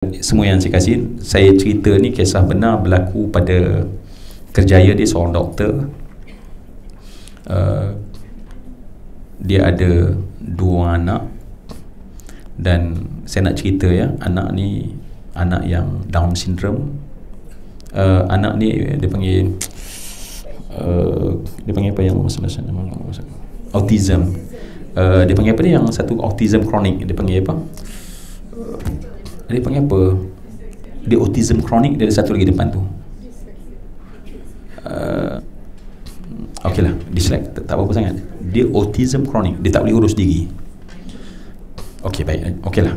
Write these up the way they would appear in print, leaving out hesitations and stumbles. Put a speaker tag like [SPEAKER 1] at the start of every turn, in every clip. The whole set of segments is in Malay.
[SPEAKER 1] Semua yang saya kasih, saya cerita ni kisah benar berlaku pada kerjaya dia, seorang doktor. Dia ada 2 anak, dan saya nak cerita ya, anak ni anak yang Down syndrome. Anak ni dia panggil apa yang masa autism. Dia panggil apa ni, yang satu autism kronik, dia panggil apa? Dia panggil apa? Dia autism kronik, dia ada satu lagi depan tu. Okey lah, dyslexia, tak apa-apa sangat. Dia autism kronik, dia tak boleh urus diri. Okey, baik, okey lah.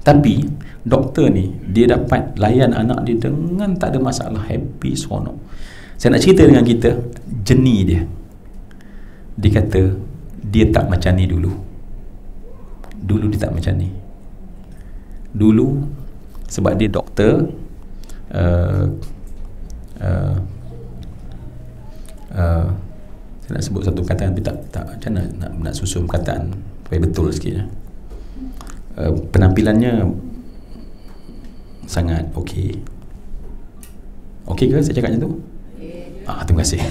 [SPEAKER 1] Tapi doktor ni, dia dapat layan anak dia dengan tak ada masalah, happy, seronok. Saya nak cerita dengan kita jenis dia. Dia kata dia tak macam ni dulu. Dulu dia tak macam ni. Dulu sebab dia doktor, saya nak sebut satu perkataan tapi tak macam mana nak susun perkataan supaya betul sikit ya. Penampilannya sangat okey. Okey ke saya cakap macam tu? Terima kasih.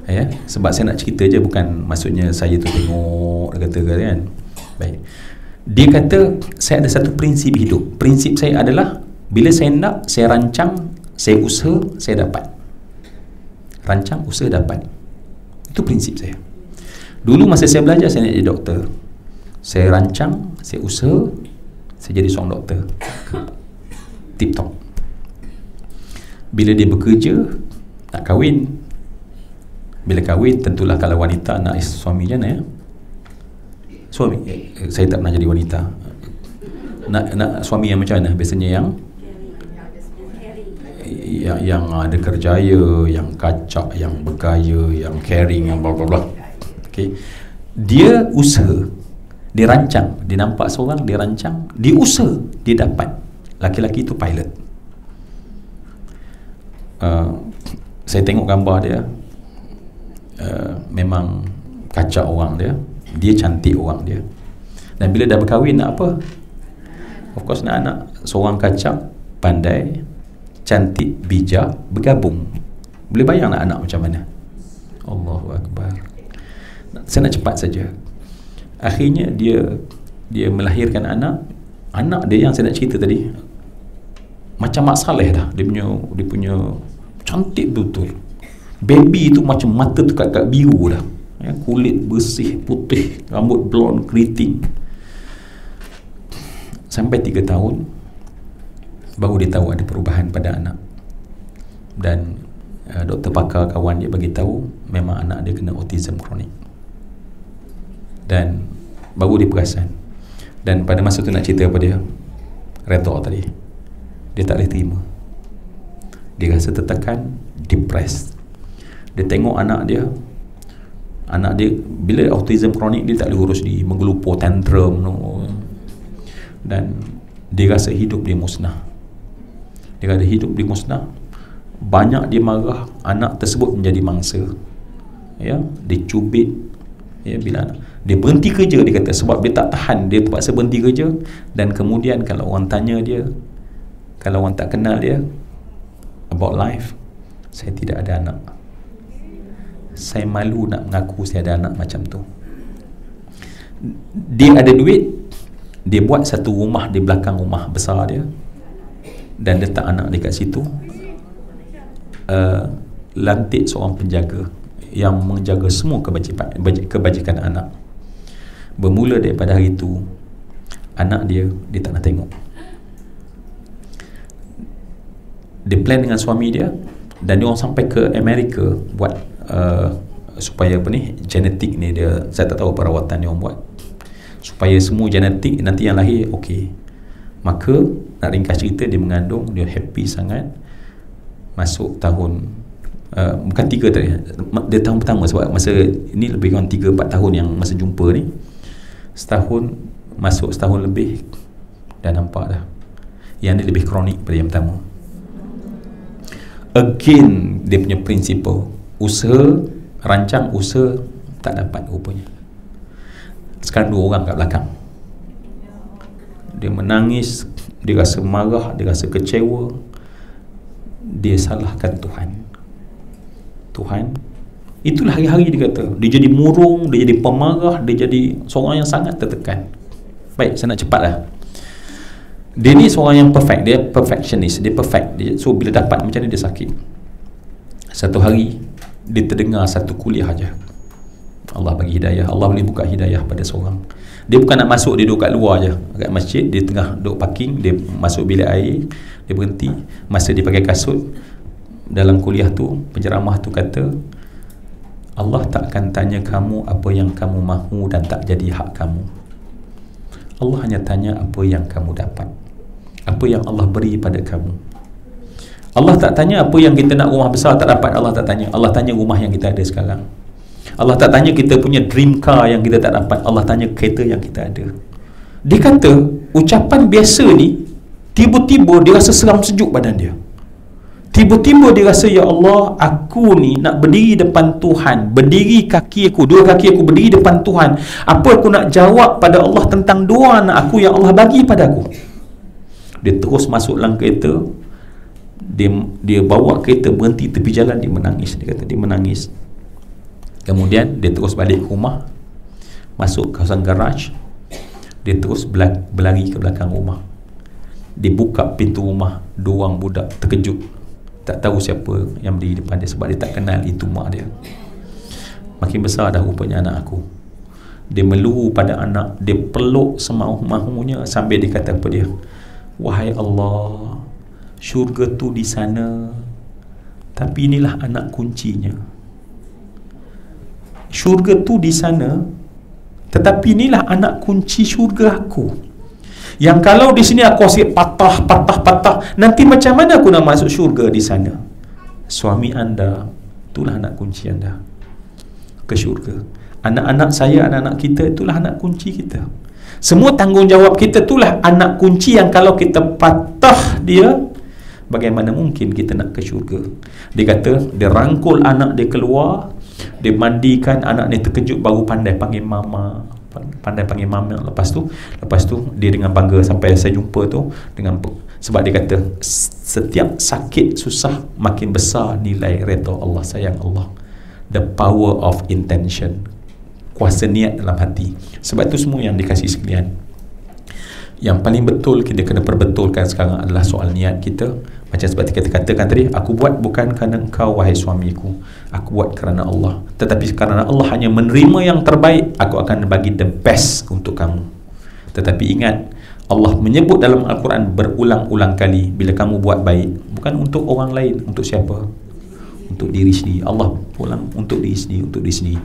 [SPEAKER 1] Ya, sebab saya nak cerita je, bukan maksudnya saya tu tengok dia kata kan. Baik. Dia kata saya ada satu prinsip hidup. Prinsip saya adalah bila saya nak, saya rancang, saya usaha, saya dapat. Rancang, usaha, dapat. Itu prinsip saya. Dulu masa saya belajar, saya nak jadi doktor. Saya rancang, saya usaha, saya jadi seorang doktor. Tip top. Bila dia bekerja, nak kahwin. Bila kahwin, tentulah kalau wanita nak suami je ya. Suami, saya tak pernah jadi wanita. Nak suami yang macam mana? Biasanya yang ada kerjaya, yang kacak, yang bergaya, yang caring, yang bla bla bla. Okey. Dia usaha, dia rancang, dia nampak seorang, dia rancang, dia usaha, dia dapat. Laki-laki itu pilot. Saya tengok gambar dia, memang kacak orang dia. Dia cantik orang dia. Dan bila dah berkahwin nak apa? Of course nak anak. Seorang kacak, pandai, cantik, bijak, bergabung. Boleh bayang nak anak macam mana? Allahu Akbar. Saya nak cepat saja. Akhirnya dia melahirkan anak. Anak dia yang saya nak cerita tadi macam Mak Saleh dah. Dia punya cantik betul. Baby tu macam mata tu kat biru dah. Ya, kulit bersih, putih, rambut blonde, keriting. Sampai 3 tahun baru dia tahu ada perubahan pada anak. Dan doktor pakar kawan dia bagi tahu memang anak dia kena autism kronik. Dan baru dia perasan. Dan pada masa tu nak cerita apa dia? Redha tadi. Dia tak boleh terima. Dia rasa tertekan, depressed. Dia tengok anak dia bila autism kronik, dia tak boleh urus diri, menggelupur, tantrum dan dia rasa hidup dia musnah. Dia rasa hidup dia musnah. Banyak dia marah, anak tersebut menjadi mangsa ya, dia cubit ya. Bila dia berhenti kerja, dia kata sebab dia tak tahan, dia terpaksa berhenti kerja. Dan kemudian kalau orang tanya dia, kalau orang tak kenal dia about life, saya tidak ada anak. Saya malu nak mengaku saya ada anak macam tu. Dia ada duit, dia buat satu rumah di belakang rumah besar dia dan letak anak dia kat situ. Lantik seorang penjaga yang menjaga semua kebajikan anak. Bermula daripada hari itu, anak dia tak nak tengok. Dia plan dengan suami dia, dan dia orang sampai ke Amerika buat supaya apa ni, genetik ni dia, saya tak tahu perawatan dia orang buat supaya semua genetik nanti yang lahir okey. Maka nak ringkas cerita, dia mengandung, dia happy sangat. Masuk tahun bukan 3 tadi, dia tahun pertama, sebab masa ini lebih kurang 3-4 tahun yang masa jumpa ni. Masuk setahun lebih dah nampak dah yang dia lebih kronik daripada yang pertama. Again, dia punya prinsipal, usaha, rancang, usaha, tak dapat rupanya. Sekarang 2 orang kat belakang. Dia menangis dia rasa marah, dia rasa kecewa, dia salahkan Tuhan. Itulah hari-hari dia kata, dia jadi murung, dia jadi pemarah, dia jadi seorang yang sangat tertekan. Baik, saya nak cepatlah. Dia ni seorang yang perfect, dia perfectionist, dia perfect. So bila dapat macam ni dia sakit. Satu hari dia terdengar satu kuliah aja. Allah bagi hidayah, Allah boleh buka hidayah pada seorang. Dia bukan nak masuk, dia duduk kat luar je, kat masjid, dia tengah duduk parking, dia masuk bilik air, dia berhenti, masa dia pakai kasut. Dalam kuliah tu, penceramah tu kata, Allah tak akan tanya kamu apa yang kamu mahu dan tak jadi hak kamu. Allah hanya tanya apa yang kamu dapat, apa yang Allah beri pada kamu. Allah tak tanya apa yang kita nak rumah besar tak dapat, Allah tak tanya. Allah tanya rumah yang kita ada sekarang. Allah tak tanya kita punya dream car yang kita tak dapat, Allah tanya kereta yang kita ada. Dia kata ucapan biasa ni tiba-tiba dia rasa seram sejuk badan dia. Tiba-tiba dia rasa, ya Allah, aku ni nak berdiri depan Tuhan, berdiri kaki aku, dua kaki aku berdiri depan Tuhan. Apa aku nak jawab pada Allah tentang dua anak aku yang Allah bagi pada aku? Dia terus masuk dalam kereta, dia bawa kereta berhenti tepi jalan, dia menangis. Dia kata dia menangis. Kemudian dia terus balik ke rumah, masuk kawasan garaj, dia terus berlari ke belakang rumah. Dia buka pintu rumah, dua orang budak terkejut, tak tahu siapa yang berdiri depan dia, sebab dia tak kenal itu mak dia. Makin besar dah rupanya anak aku. Dia meluru pada anak, dia peluk semau-mahunya sambil dia kata apa dia, wahai Allah, syurga tu di sana, tapi inilah anak kuncinya. Syurga tu di sana, tetapi inilah anak kunci syurga aku, yang kalau di sini aku asyik patah, nanti macam mana aku nak masuk syurga di sana? Suami anda, itulah anak kunci anda ke syurga. Anak-anak saya, anak-anak kita, itulah anak kunci kita. Semua tanggungjawab kita itulah anak kunci yang kalau kita patah dia, bagaimana mungkin kita nak ke syurga? Dia kata, dia rangkul anak dia keluar, dia mandikan, anak ni terkejut, baru pandai panggil mama. Lepas tu dia dengan bangga sampai saya jumpa tu, sebab dia kata setiap sakit susah makin besar nilai redha Allah, sayang Allah. The power of intention, kuasa niat dalam hati. Sebab tu semua yang dikasih sekalian, yang paling betul kita kena perbetulkan sekarang adalah soal niat kita. Macam seperti kita katakan tadi, aku buat bukan kerana engkau wahai suamiku, aku buat kerana Allah. Tetapi kerana Allah hanya menerima yang terbaik, aku akan bagi the best untuk kamu. Tetapi ingat, Allah menyebut dalam Al-Quran berulang-ulang kali, bila kamu buat baik, bukan untuk orang lain. Untuk siapa? Untuk diri sendiri. Allah pulang untuk diri sendiri, untuk diri sendiri.